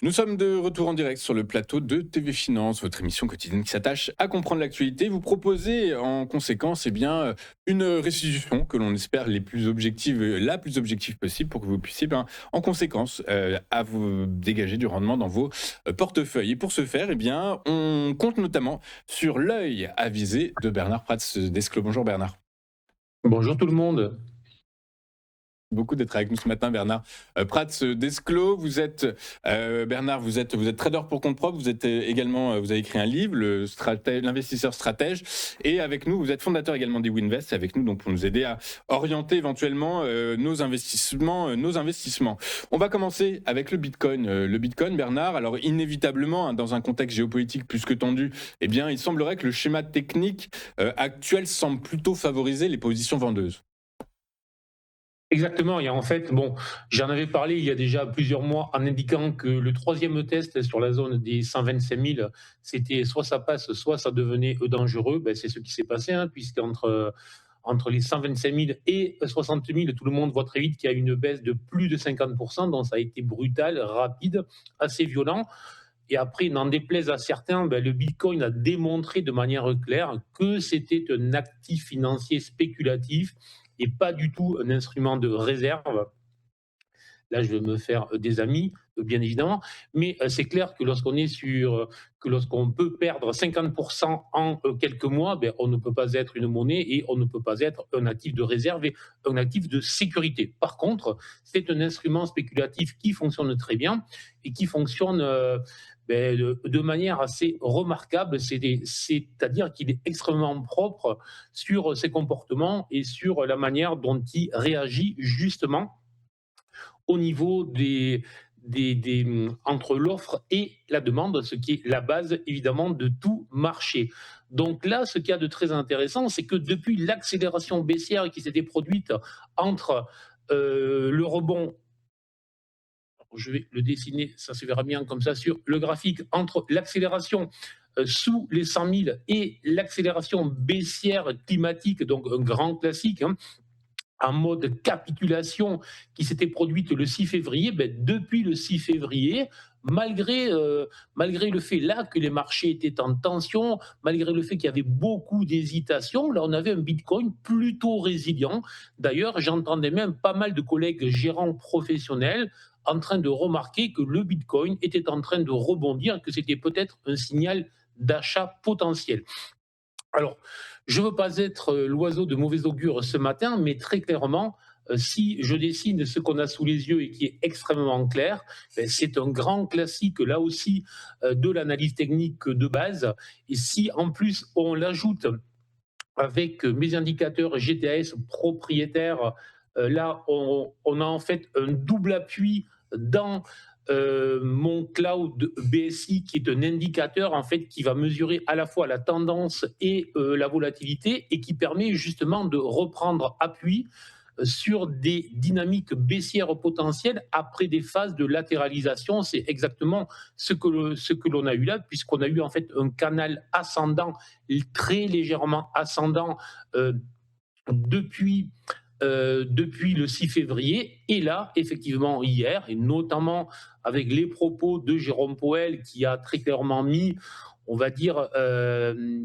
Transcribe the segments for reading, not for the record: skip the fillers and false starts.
Nous sommes de retour en direct sur le plateau de TV Finance, votre émission quotidienne qui s'attache à comprendre l'actualité. Vous proposez en conséquence une restitution que l'on espère la plus objective possible pour que vous puissiez en conséquence à vous dégager du rendement dans vos portefeuilles. Et pour ce faire, on compte notamment sur l'œil avisé de Bernard Prats d'Esclos. Bonjour Bernard. Bonjour tout le monde. Beaucoup d'être avec nous ce matin, Bernard Prats d'Esclos. Bernard, vous êtes trader pour compte propre. Vous êtes également, vous avez écrit un livre, l'investisseur stratège. Et avec nous, vous êtes fondateur également des Winvest. Avec nous, donc pour nous aider à orienter éventuellement nos investissements. On va commencer avec le Bitcoin. Le Bitcoin, Bernard. Alors inévitablement, dans un contexte géopolitique plus que tendu, il semblerait que le schéma technique actuel semble plutôt favoriser les positions vendeuses. Exactement. Et en fait, bon, j'en avais parlé il y a déjà plusieurs mois en indiquant que le troisième test sur la zone des 125 000, c'était soit ça passe, soit ça devenait dangereux. Ben, c'est ce qui s'est passé, entre les 125 000 et 60 000, tout le monde voit très vite qu'il y a une baisse de plus de 50%, donc ça a été brutal, rapide, assez violent. Et après, n'en déplaise à certains, ben, le Bitcoin a démontré de manière claire que c'était un actif financier spéculatif et pas du tout un instrument de réserve. Là, je vais me faire des amis, bien évidemment, mais c'est clair que que lorsqu'on peut perdre 50% en quelques mois, ben, on ne peut pas être une monnaie et on ne peut pas être un actif de réserve et un actif de sécurité. Par contre, c'est un instrument spéculatif qui fonctionne très bien et qui fonctionne de manière assez remarquable, c'est-à-dire qu'il est extrêmement propre sur ses comportements et sur la manière dont il réagit justement au niveau entre l'offre et la demande, ce qui est la base évidemment de tout marché. Donc là, ce qu'il y a de très intéressant, c'est que depuis l'accélération baissière qui s'était produite entre le rebond, je vais le dessiner, ça se verra bien comme ça sur le graphique, entre l'accélération sous les 100 000 et l'accélération baissière climatique, donc un grand classique, en mode capitulation qui s'était produite le 6 février, ben, depuis le 6 février, malgré le fait là que les marchés étaient en tension, malgré le fait qu'il y avait beaucoup d'hésitations, là on avait un Bitcoin plutôt résilient. D'ailleurs, j'entendais même pas mal de collègues gérants professionnels en train de remarquer que le Bitcoin était en train de rebondir, que c'était peut-être un signal d'achat potentiel. Alors, je ne veux pas être l'oiseau de mauvais augure ce matin, mais très clairement, si je dessine ce qu'on a sous les yeux et qui est extrêmement clair, ben, c'est un grand classique, là aussi, de l'analyse technique de base. Et si en plus on l'ajoute avec mes indicateurs GTAS propriétaires, là, on a en fait un double appui dans mon cloud BSI, qui est un indicateur en fait qui va mesurer à la fois la tendance et la volatilité et qui permet justement de reprendre appui sur des dynamiques baissières potentielles après des phases de latéralisation. C'est exactement ce que l'on a eu là, puisqu'on a eu en fait un canal ascendant, très légèrement ascendant euh, depuis depuis le 6 février. Et là, effectivement, hier, et notamment avec les propos de Jérôme Powell, qui a très clairement mis, on va dire,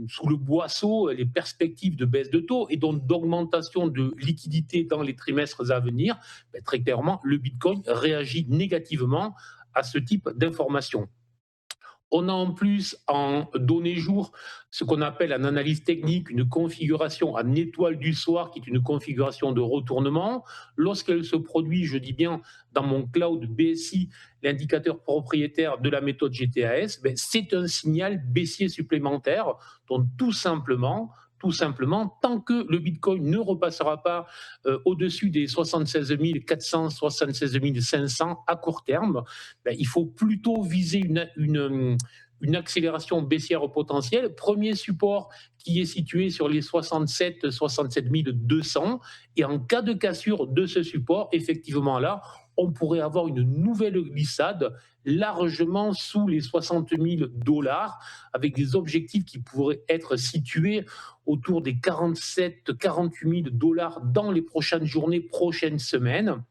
sous le boisseau les perspectives de baisse de taux et donc d'augmentation de liquidité dans les trimestres à venir, ben, très clairement, le Bitcoin réagit négativement à ce type d'informations. On a en plus en données jour ce qu'on appelle en analyse technique une configuration en étoile du soir, qui est une configuration de retournement. Lorsqu'elle se produit, je dis bien dans mon cloud BSI, l'indicateur propriétaire de la méthode GTAS, ben, c'est un signal baissier supplémentaire. Donc tout simplement, tant que le Bitcoin ne repassera pas au-dessus des 76 400, 76 500 à court terme, ben, il faut plutôt viser une accélération baissière potentielle. Premier support qui est situé sur les 67, 200. Et en cas de cassure de ce support, effectivement là, on pourrait avoir une nouvelle glissade largement sous les 60 000 dollars, avec des objectifs qui pourraient être situés autour des 47, 48 000 dollars dans les prochaines journées, prochaines semaines.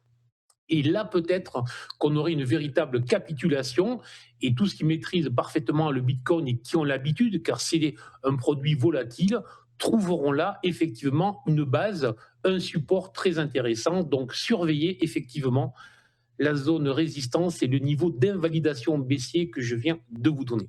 Et là, peut-être qu'on aurait une véritable capitulation et tous ceux qui maîtrisent parfaitement le Bitcoin et qui ont l'habitude, car c'est un produit volatile, trouveront là effectivement une base, un support très intéressant. Donc, surveillez effectivement la zone résistance et le niveau d'invalidation baissier que je viens de vous donner.